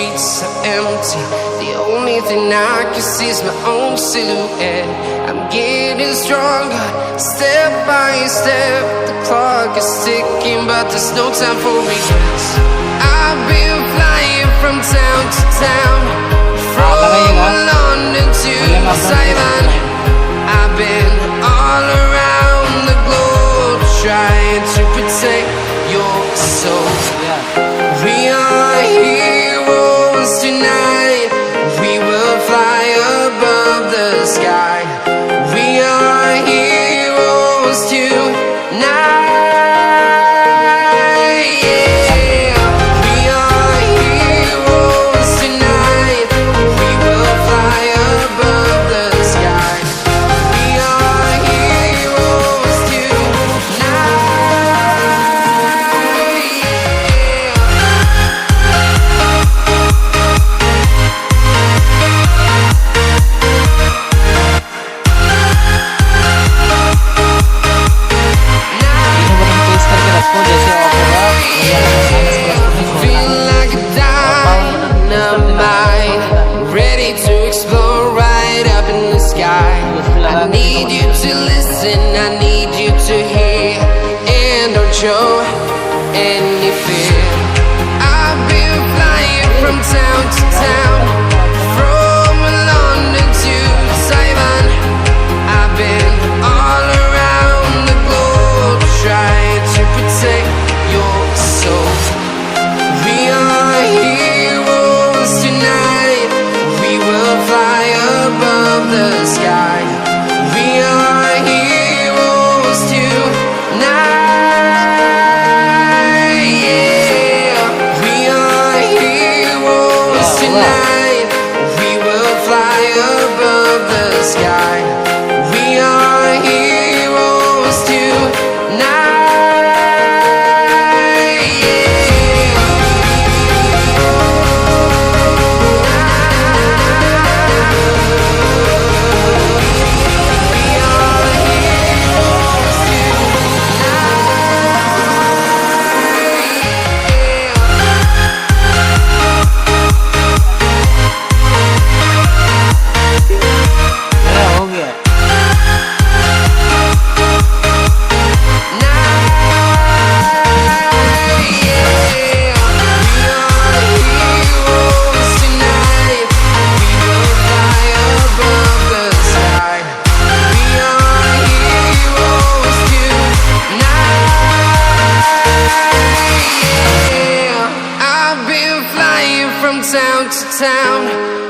streets are empty. The only thing I can see is my own silhouette. I'm getting stronger, step by step. The clock is ticking, but there's no time for regrets. I've been flying from town to town, from London to Taiwan. I've been all around the globe, trying to protect your soul. We are heroes tonight. We will fly above the sky. We are heroes tonight. I need you to listen, I need you to hear, and don't show any fear. I've been flying from town to town, from London to Taiwan. I've been all around the globe, trying to protect your soul. We are heroes tonight. We will fly above the sky. We are heroes tonight, yeah. We are heroes tonight. We will fly above the sky. We are heroes tonight, town to town.